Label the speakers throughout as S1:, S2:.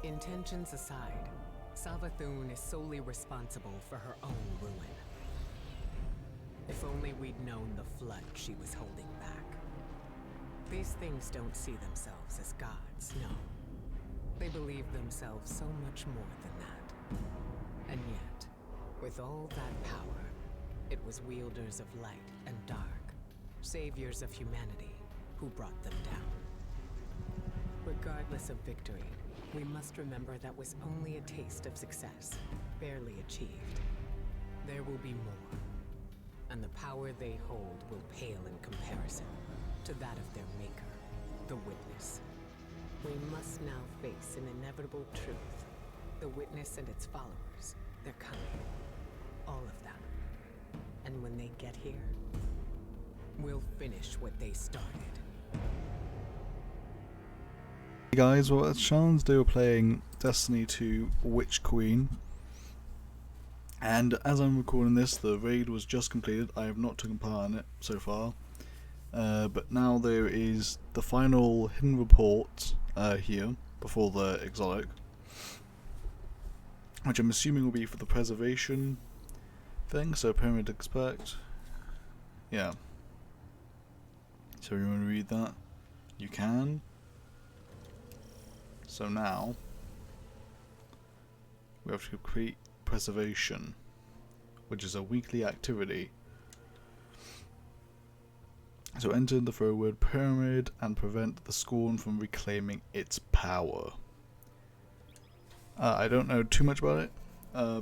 S1: Intentions aside, Savathun is solely responsible for her own ruin. If only we'd known the flood she was holding back. These things don't see themselves as gods, no. They believe themselves so much more than that. And yet, with all that power, it was wielders of light and dark, saviors of humanity, who brought them down. Regardless of victory, we must remember that was only a taste of success, barely achieved. There will be more, and the power they hold will pale in comparison to that of their maker, the Witness. We must now face an inevitable truth. The Witness and its followers, they're coming. All of them. And when they get here, we'll finish what they started.
S2: Hey guys, well, at Sean's they were playing Destiny 2 Witch Queen, and as I'm recording this, the raid was just completed. I have not taken part in it so far, but now there is the final hidden report here before the exotic, which I'm assuming will be for the preservation thing. So Pyramid expect, yeah. So you want to read that? You can. So now, we have to complete preservation, which is a weekly activity. So enter the forward pyramid and prevent the Scorn from reclaiming its power. I don't know too much about it,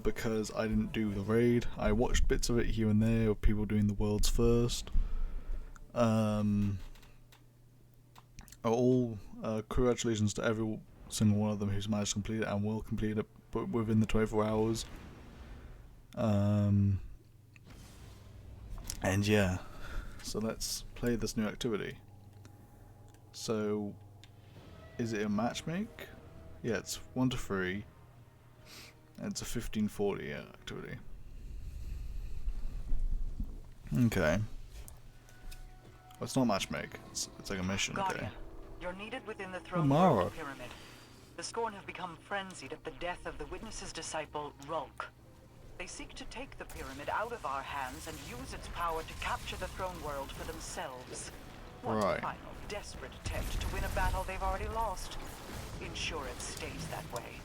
S2: because I didn't do the raid. I watched bits of it here and there of people doing the world's first. Congratulations to every single one of them who's managed to complete it and will complete it within the 24 hours. And yeah, so let's play this new activity. So, is it a matchmake? Yeah, it's 1 to 3. And it's a 1540 activity. Okay. Well, it's not matchmake. It's like a mission.
S3: Guardian,
S2: okay.
S3: you're needed within the throne
S2: Mara.
S3: world pyramid. The Scorn have become frenzied at the death of the Witness's disciple, Rulk. They seek to take the pyramid out of our hands and use its power to capture the throne world for themselves. One
S2: Right.
S3: final, desperate attempt to win a battle they've already lost. Ensure it stays that way.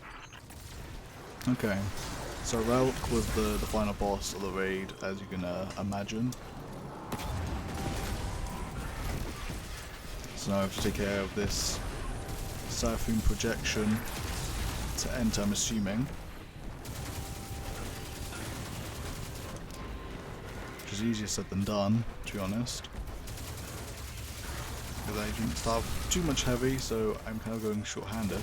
S2: Okay. So Rulk was the final boss of the raid, as you can imagine. So now I have to take care of this Savathun projection to enter, I'm assuming. Which is easier said than done, to be honest. Because I didn't start too much heavy, so I'm kind of going short-handed.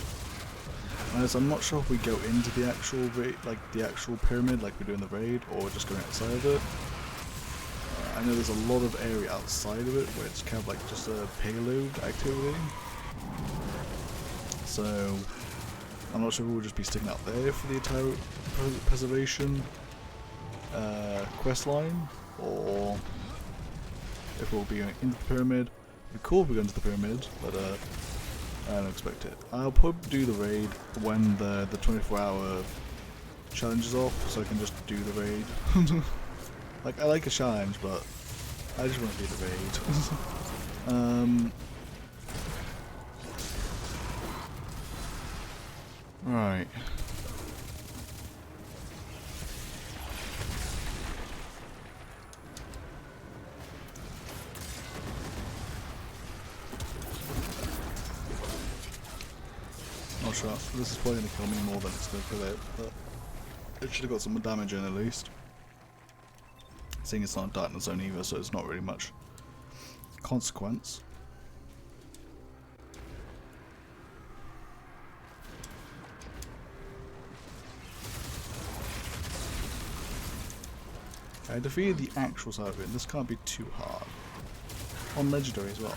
S2: Whereas I'm not sure if we go into the actual raid, like the actual pyramid, like we do in the raid, or just going outside of it. I know there's a lot of area outside of it where it's kind of like just a payload activity. So I'm not sure if we'll just be sticking out there for the entire preservation quest line, or if we'll be going into the pyramid. It'd be cool if we go into the pyramid, but I don't expect it. I'll probably do the raid when the 24-hour challenge is off, so I can just do the raid. Like, I like a challenge, but I just want to do the raid. Right. Not sure. This is probably going to kill me more than it's going to kill it, but it should have got some damage in at least. Seeing it's not a darkness zone either, so it's not really much consequence. I defeated the actual side of it. This can't be too hard. On legendary as well.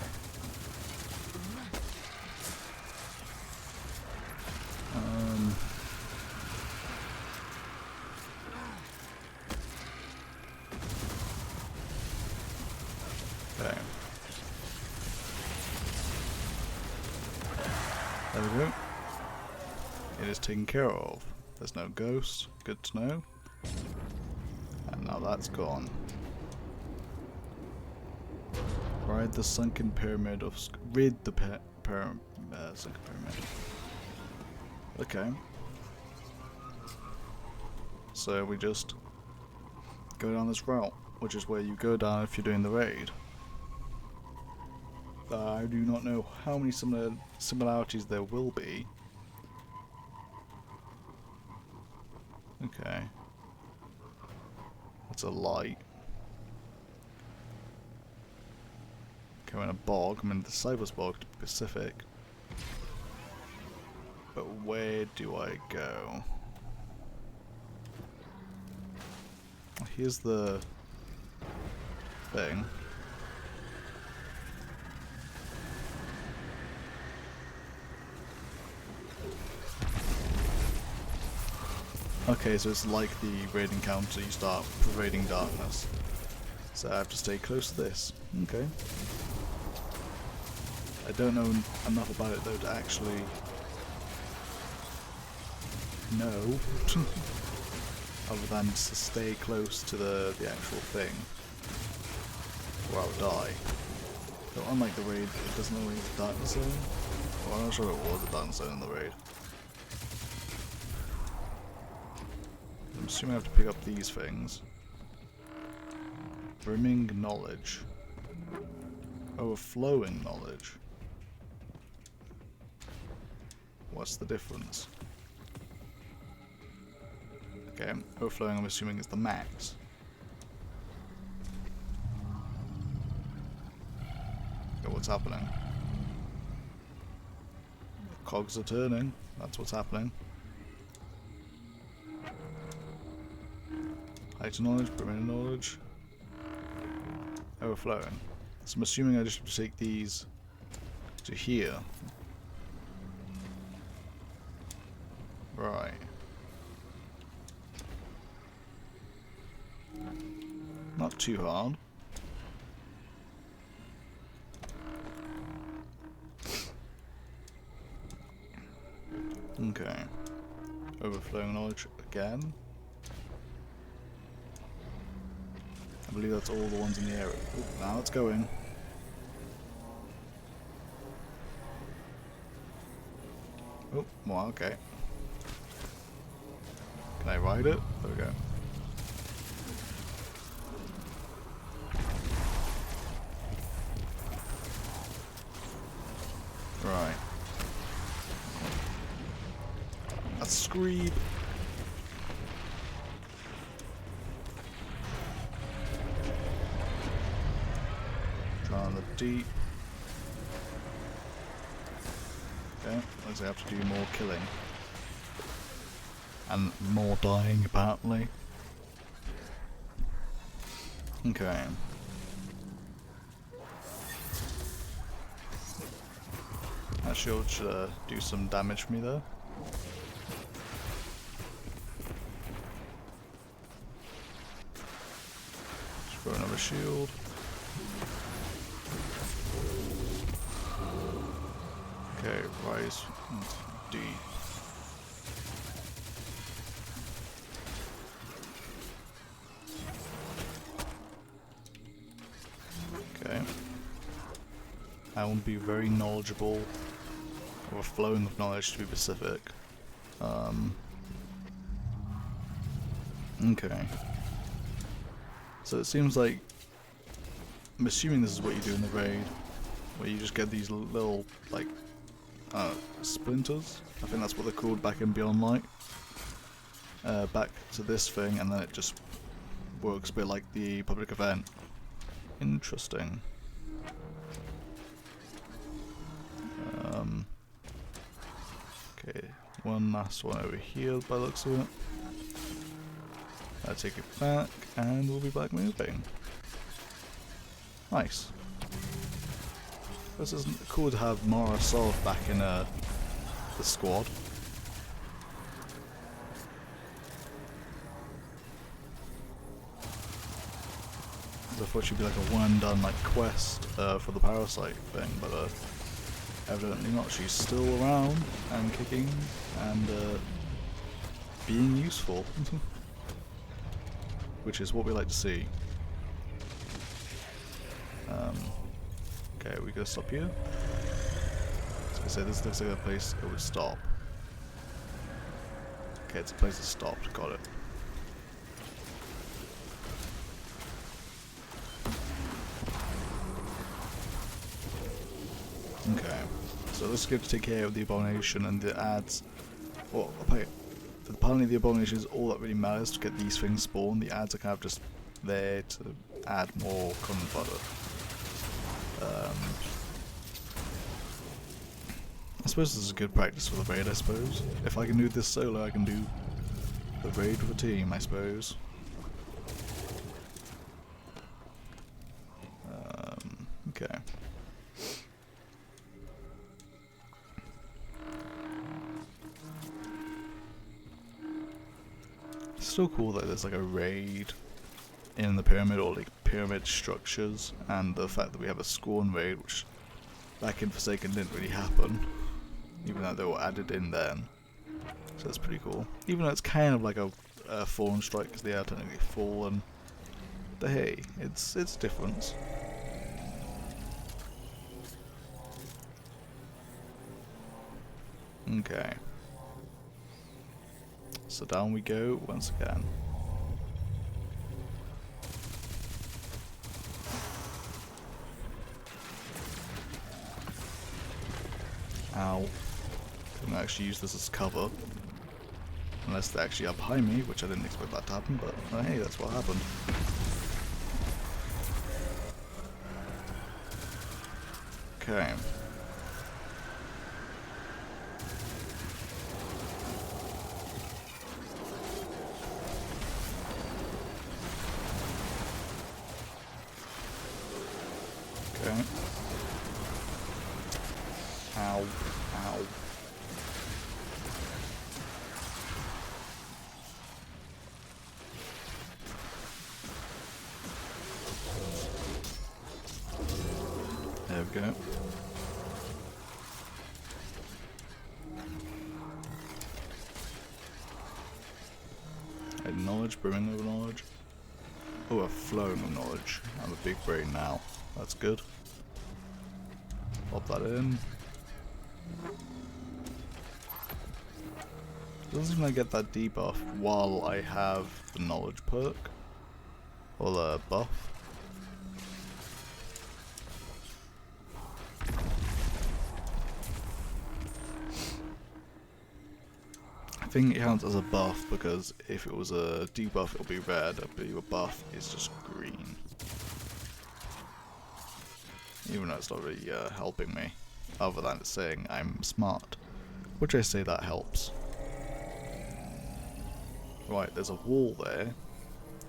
S2: Okay. There we go. It is taken care of. There's no ghost, good to know. And now that's gone. Ride the sunken pyramid of... rid the sunken pyramid. Okay. So we just go down this route, which is where you go down if you're doing the raid. I do not know how many similarities there will be. Okay. That's a light. Okay, we're in a bog. I'm in the Cypress bog to be specific. But where do I go? Here's the thing. Okay, so it's like the raid encounter, you start pervading darkness. So I have to stay close to this. Okay. I don't know enough about it though to actually know. Other than to stay close to the actual thing. Or I'll die. So unlike the raid, it doesn't always have a darkness zone. Well, I'm not sure it was a darkness zone in the raid. I'm assuming I have to pick up these things. Brimming knowledge. Overflowing knowledge. What's the difference? Okay, overflowing I'm assuming is the max. Okay, what's happening? Cogs are turning, that's what's happening. Heightened knowledge, brimming knowledge. Overflowing. So I'm assuming I just have to take these to here. Right. Not too hard. Okay. Overflowing knowledge again. I believe that's all the ones in the area. Ooh, now it's going. Oh, well, okay. Can I ride it? There we go. Right. A screed. Trying the deep. Okay, looks like I have to do more killing. And more dying, apparently. Okay. That shield should do some damage for me there. Just throw another shield. Okay, rise D. Okay. I want to be very knowledgeable, or flowing with knowledge to be specific. Okay. So it seems like, I'm assuming this is what you do in the raid, where you just get these little, like, splinters. I think that's what they're called back in Beyond Light. Back to this thing, and then it just works a bit like the public event. Interesting. Okay, one last one over here by the looks of it. I'll take it back, and we'll be back moving. Nice. This is cool to have Mara Sov back in the squad. I thought she'd be like a one and done like quest for the parasite thing, but evidently not. She's still around and kicking and being useful, which is what we like to see. Okay, we gonna stop here? I was gonna say, this looks like a place it would stop. Okay, it's a place that stopped, got it. Okay, so let's go to take care of the abomination and the ads. Well, apparently the abomination is all that really matters to get these things spawned. The ads are kind of just there to add more common fodder. I suppose this is a good practice for the raid, I suppose. If I can do this solo, I can do the raid with a team, I suppose. Okay. It's still cool that there's like a raid in the pyramid, or like pyramid structures, and the fact that we have a Scorn raid, which back in Forsaken didn't really happen, even though they were added in then. So that's pretty cool. Even though it's kind of like a Fallen Strike, because they are technically fallen. But hey, it's different. Okay. So down we go once again. Ow. Couldn't actually use this as cover. Unless they actually are behind me, which I didn't expect that to happen, but hey, that's what happened. Okay. Okay. Ow. Ow. There we go. Knowledge, brimming of knowledge. Oh, a flowing of knowledge. I'm a big brain now. That's good. Pop that in. Doesn't seem like I get that debuff while I have the knowledge perk. Or the buff. I think it counts as a buff because if it was a debuff it'll be red, but your buff is just green. Even though it's not really helping me, other than it's saying I'm smart. Which I say that helps. Right, there's a wall there,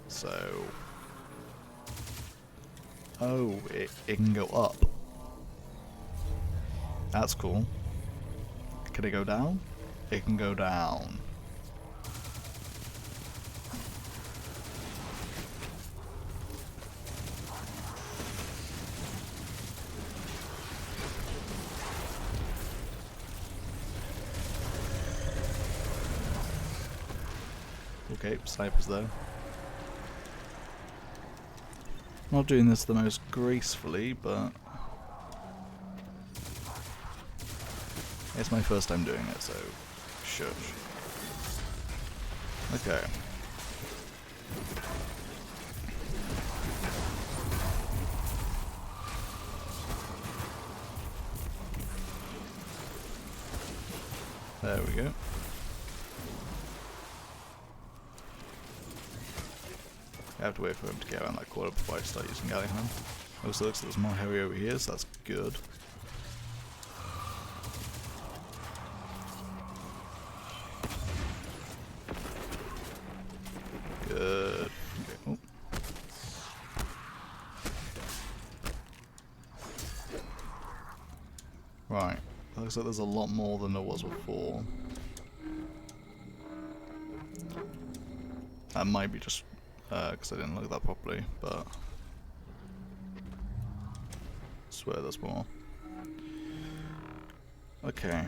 S2: so... Oh, it can go up. That's cool. Can it go down? It can go down. Okay, snipers there. Not doing this the most gracefully, but it's my first time doing it, so shush. Okay. There we go. I have to wait for him to get around that corner before I start using Gallingham. Also looks like there's more Harry over here, so that's good. Good. Okay. Oh. Right. Looks like there's a lot more than there was before. That might be just because I didn't look at that properly, but I swear there's more. Okay.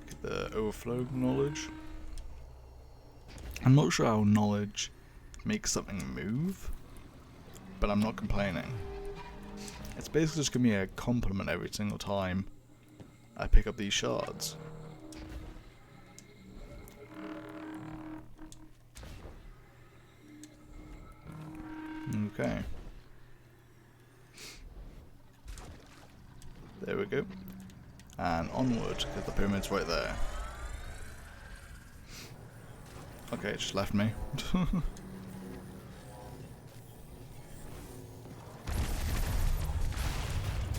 S2: Get the overflow knowledge. I'm not sure how knowledge makes something move, but I'm not complaining. It's basically just giving me a compliment every single time I pick up these shards. Okay. There we go. And onward, because the pyramid's right there. Okay, it just left me.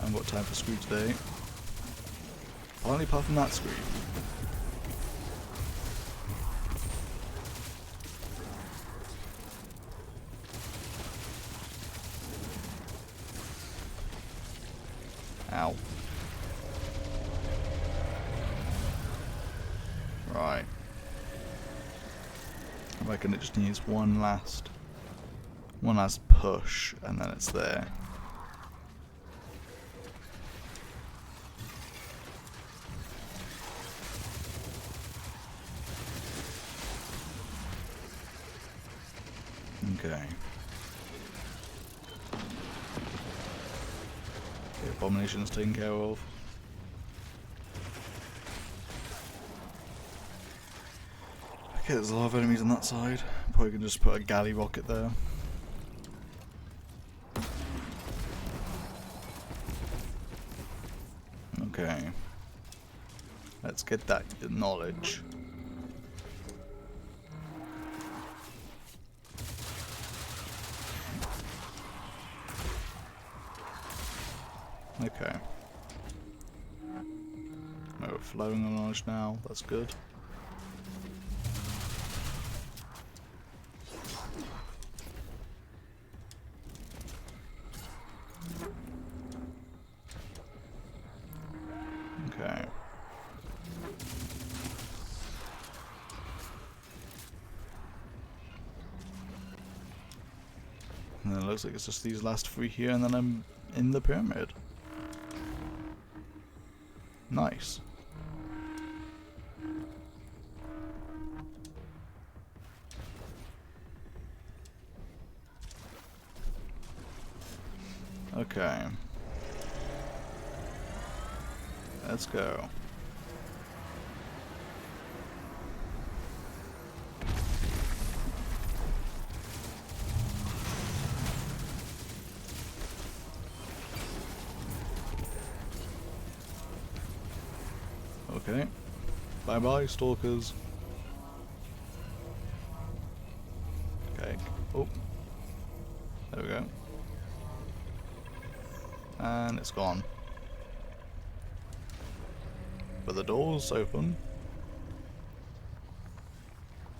S2: I've got time for screw today. Only apart from that screw. Ow. Right. I reckon it just needs one last push, and then it's there. Okay. The abomination's taken care of. Okay, there's a lot of enemies on that side. Probably can just put a galley rocket there. Okay. Let's get that knowledge. Okay. We're flowing on knowledge now, that's good. Okay. And then it looks like it's just these last three here, and then I'm in the pyramid. Nice. Okay. Let's go. Okay. Bye bye, stalkers. Okay. Oh. There we go. And it's gone. But the door's open.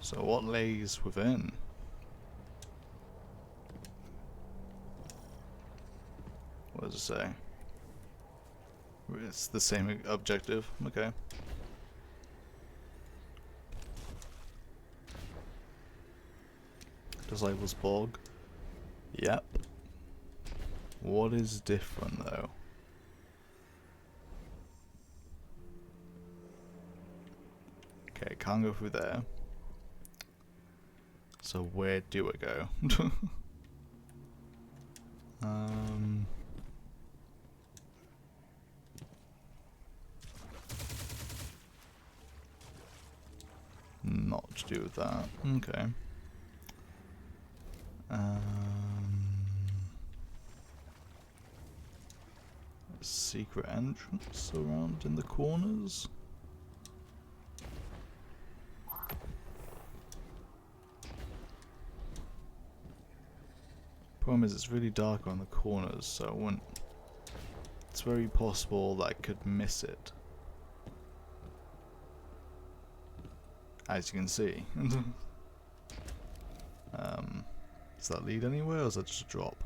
S2: So what lays within? What does it say? It's the same objective. Okay. Disciples Bog. Yep. What is different though? Okay, can't go through there. So where do I go? Not to do with that. Okay. Secret entrance around in the corners. Problem is, it's really dark on the corners, so I wouldn't. It's very possible that I could miss it. As you can see. Does that lead anywhere, or is that just a drop?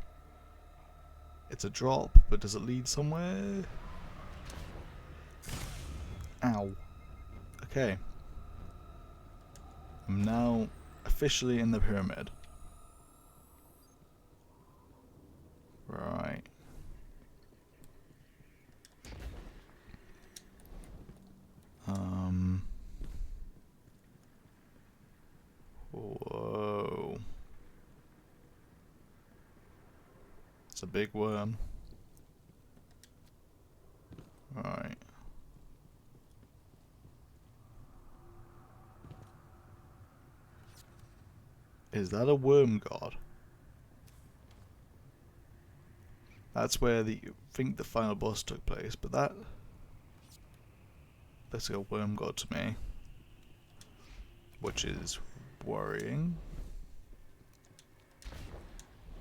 S2: It's a drop, but does it lead somewhere? Ow. Okay. I'm now officially in the pyramid. Right. a big worm. Right. Is that a worm god? That's where I think the final boss took place, but that looks like a worm god to me, which is worrying.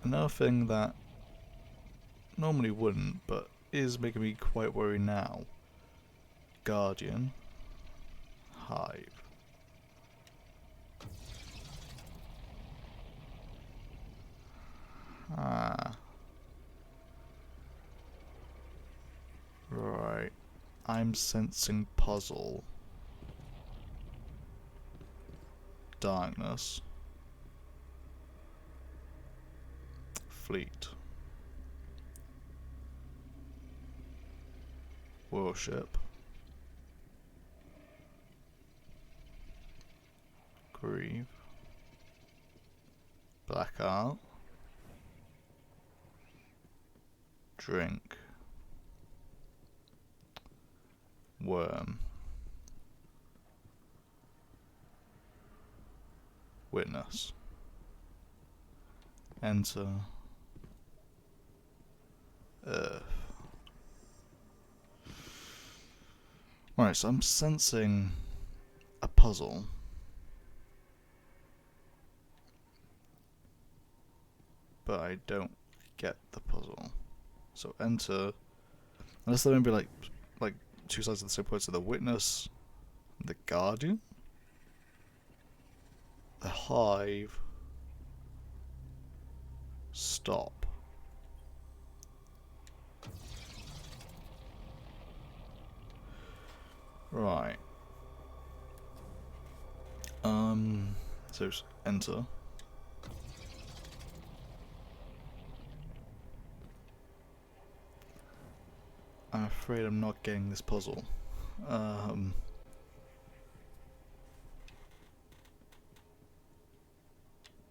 S2: Another thing that normally wouldn't, but is making me quite worried now. Guardian. Hive. Ah. Right. I'm sensing puzzle. Darkness. Fleet. Worship. Grieve. Black art. Drink. Worm. Witness. Enter. Earth. Right, so I'm sensing a puzzle. But I don't get the puzzle. So enter. Unless there may be like two sides of the same point, so the witness, the guardian, the hive, stop. Right. So enter. I'm afraid I'm not getting this puzzle.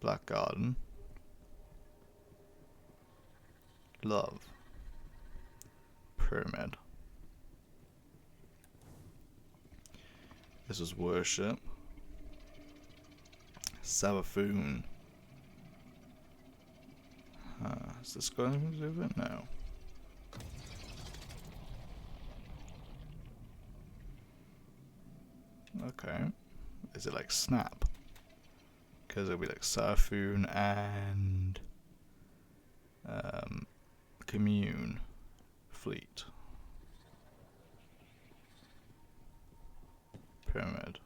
S2: Black Garden. Love. Pyramid. This is worship. Savathun. Is this got anything to do with it? No. Okay. Is it like Snap? Because it'll be like Savathun and Commune. Fleet. Pyramid.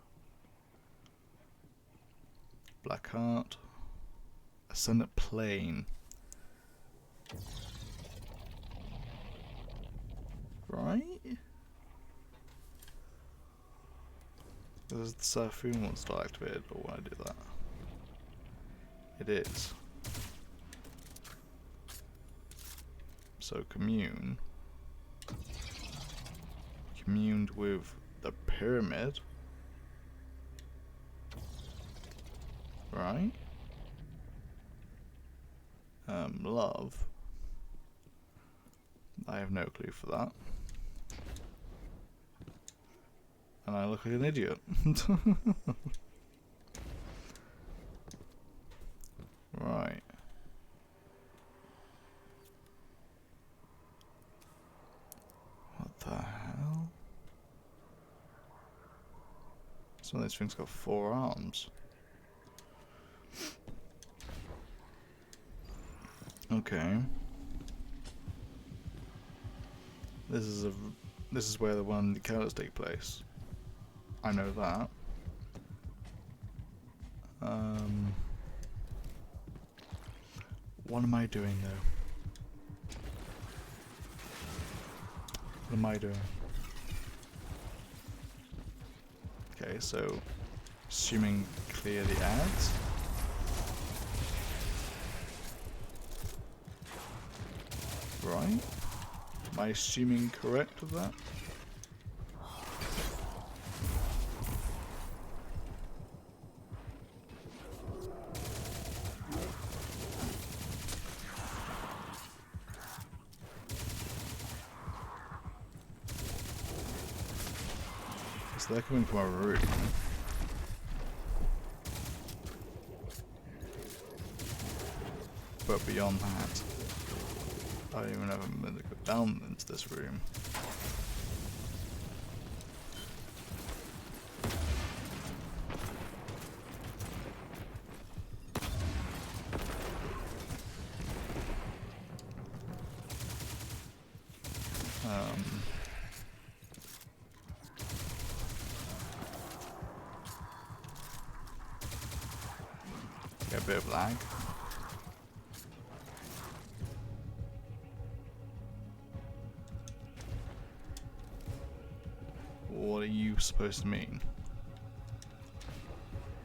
S2: Black Heart. Ascendant Plane. Right? Does the Savathun one still activated, or when I do that? It is. So commune. Communed with the pyramid. Right? Love. I have no clue for that. And I look like an idiot. Right. What the hell? Some of these things got 4 arms. Okay. This is where the one encounters take place. I know that. What am I doing though? What am I doing? Okay, so assuming clear the ads. Right? Am I assuming correct of that? so they're coming from a room. But beyond that, I don't even have a minute to go down into this room. Get a bit of lag. What are you supposed to mean?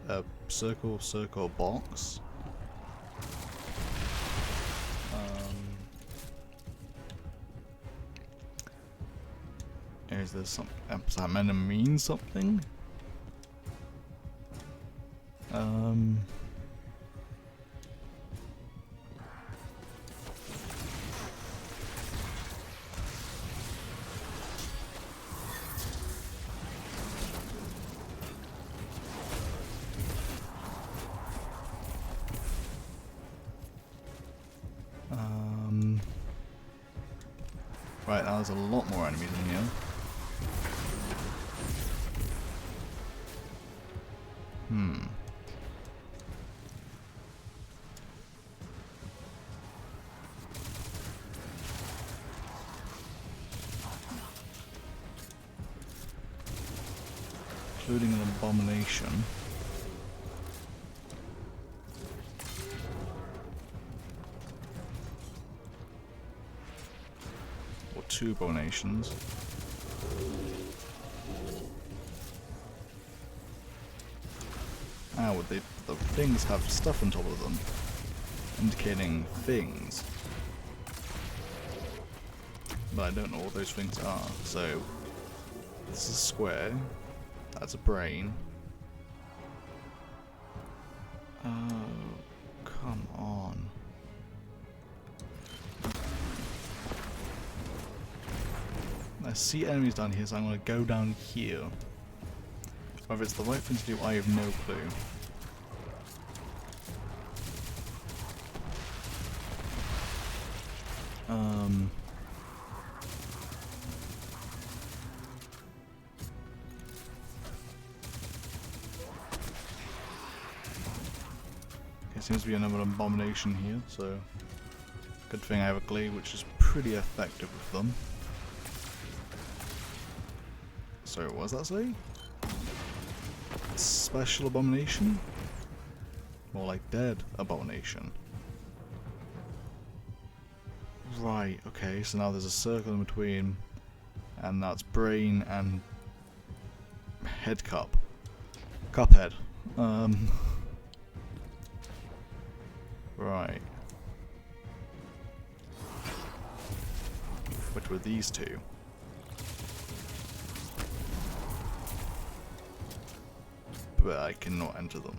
S2: A circle, circle box? Is there some? Is that meant to mean something? Right, now there's a lot more enemies in here. Including an abomination. Or 2 abominations. Ah, would the things have stuff on top of them, indicating things. But I don't know what those things are. So this is a square. That's a brain. Oh, come on. I see enemies down here, so I'm going to go down here. Whether it's the right thing to do, I have no clue. Seems to be another abomination here, so good thing I have a glaive which is pretty effective with them. So what does that say? Special abomination? More like dead abomination. Right, okay, so now there's a circle in between, and that's brain and head cup. Cuphead. Right. Which were these two? But I cannot enter them.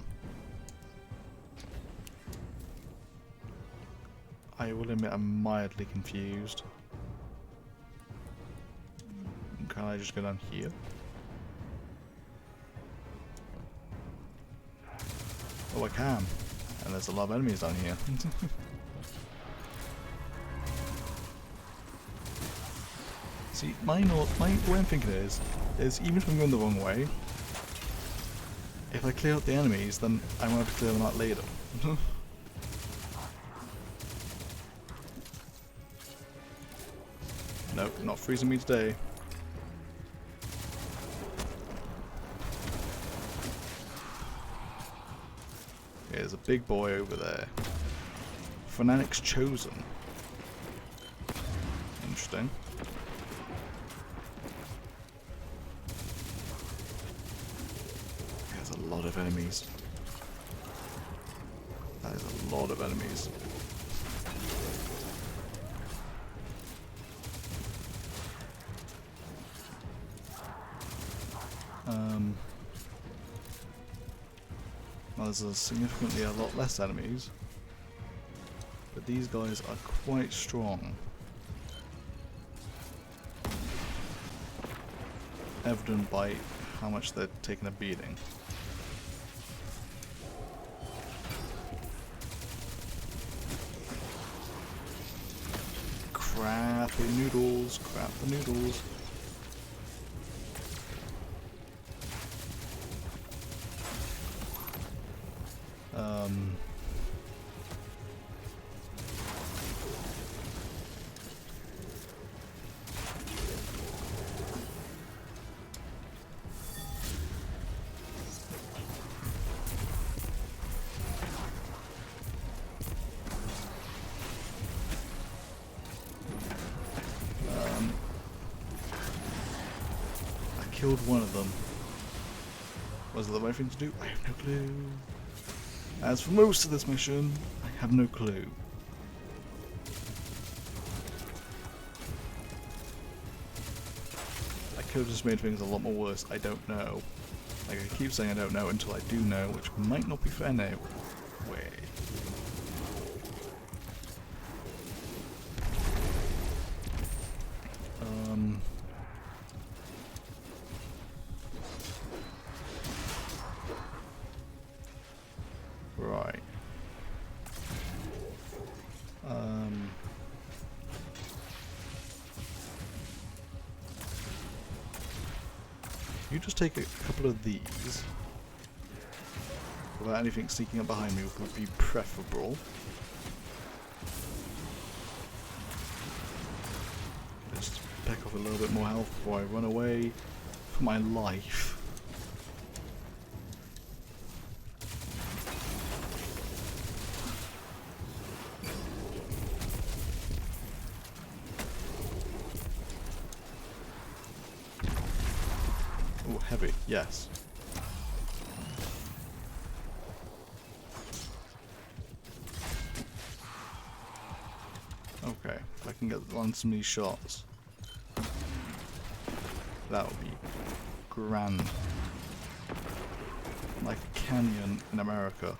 S2: I will admit I'm mildly confused. Can I just go down here? Oh, I can. And there's a lot of enemies down here. See, what I'm thinking is even if I'm going the wrong way, if I clear out the enemies, then I'm going to have to clear them out later. Nope, not freezing me today. There's a big boy over there. Fanatic's Chosen. Interesting. There's a lot of enemies. That is a lot of enemies. Well, there's significantly a lot less enemies, but these guys are quite strong. Evident by how much they're taking a beating. Crap the noodles, crap the noodles. Killed one of them. Was it the right thing to do? I have no clue. As for most of this mission, I have no clue. I could have just made things a lot more worse. I don't know. Like, I keep saying I don't know until I do know, which might not be fair now. Wait. Right. You just take a couple of these without anything sneaking up behind me would be preferable. Just peck off a little bit more health before I run away for my life. Oh, heavy, yes. Okay, if I can get on some of these shots, that would be grand. Like a canyon in America.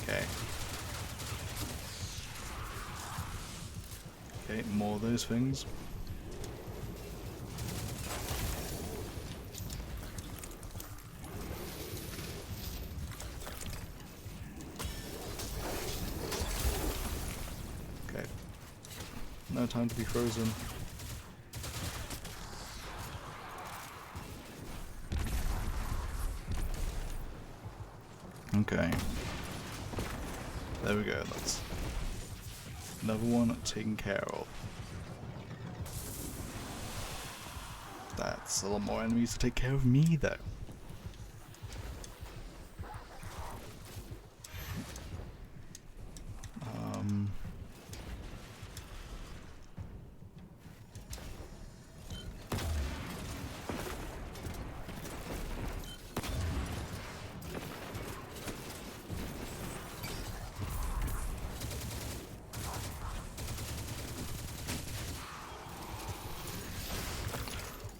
S2: Okay. Okay, more of those things. Okay. No time to be frozen. Okay. There we go, that's another one taken care of. That's a lot more enemies to take care of me, though.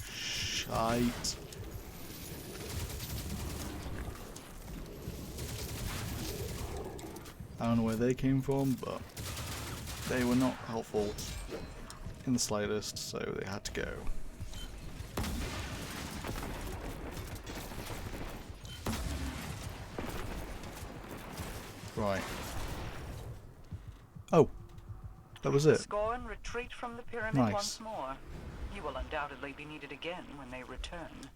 S2: Shite. I don't know where they came from, but they were not helpful in the slightest, so they had to go. Right. Oh, that was it.
S3: Scorn, retreat from the pyramid
S2: Nice.
S3: once more. You will undoubtedly be needed again when they return.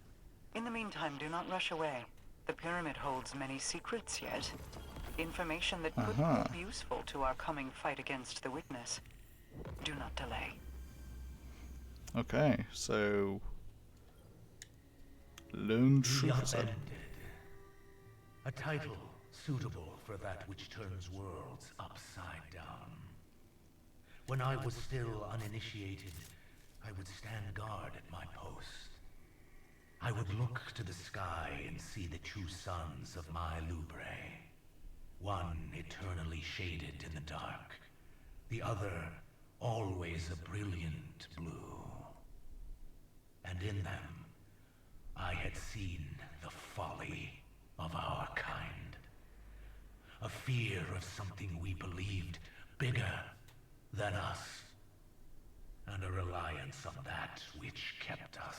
S3: In the meantime, do not rush away. The pyramid holds many secrets yet. Information that could prove useful to our coming fight against the Witness. Do not delay.
S2: Okay, so Lone
S4: The
S2: Truth.
S4: Upended. A title suitable for that which turns worlds upside down. When I was still uninitiated, I would stand guard at my post. I would look to the sky and see the two sons of my Lubre. One eternally shaded in the dark, the other always a brilliant blue. And in them, I had seen the folly of our kind. A fear of something we believed bigger than us. and a reliance on that which kept us.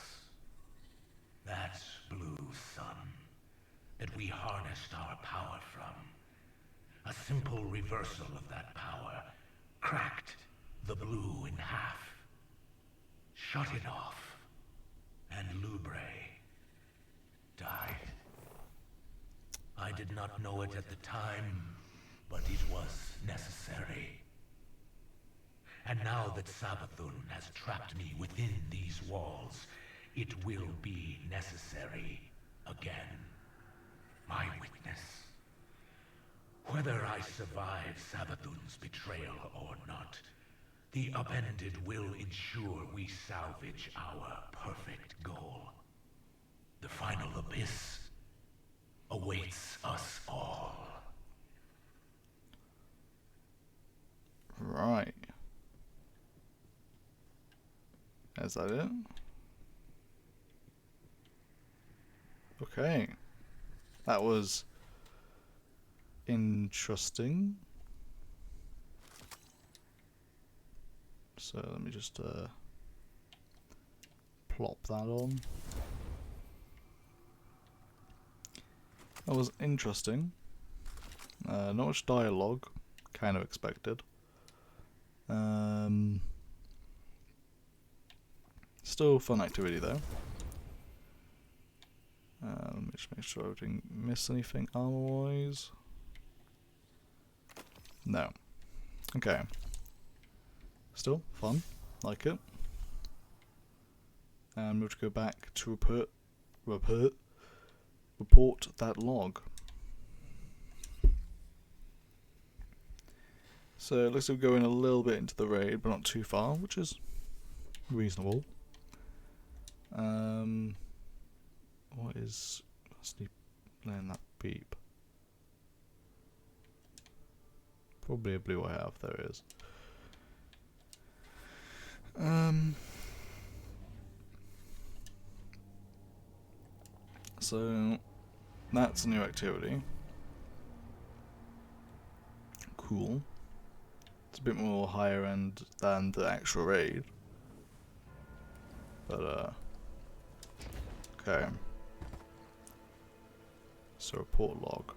S4: That blue sun that we harnessed our power from. A simple reversal of that power cracked the blue in half, shut it off, and Lubre died. I did not know it at the time, but it was necessary. And now that Savathun has trapped me within these walls, it will be necessary again. My witness. Whether I survive Savathun's betrayal or not, the Upended will ensure we salvage our perfect goal. The final abyss awaits us all.
S2: Right. Is that it? Okay. That was interesting. So let me just plop that on. That was interesting. Not much dialogue, kind of expected. Still a fun activity though. Let me just make sure I didn't miss anything armor-wise. No. Okay. Still fun, like it. And we'll go back to report that log. So it looks like we're going a little bit into the raid, but not too far, which is reasonable. What is sleep playing that beep? Probably a blue I have, there it is. So that's a new activity. Cool. It's a bit more higher end than the actual raid. But okay. So report log.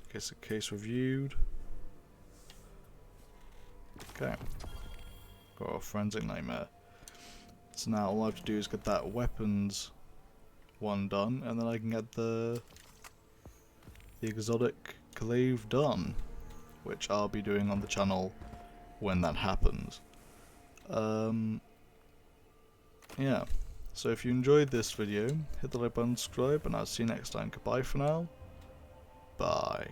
S2: Okay, so case reviewed. Okay. Got a forensic nightmare. So now all I have to do is get that weapons one done, and then I can get the exotic glaive done, which I'll be doing on the channel when that happens. Yeah. So if you enjoyed this video, hit the like button, subscribe, and I'll see you next time. Goodbye for now. Bye.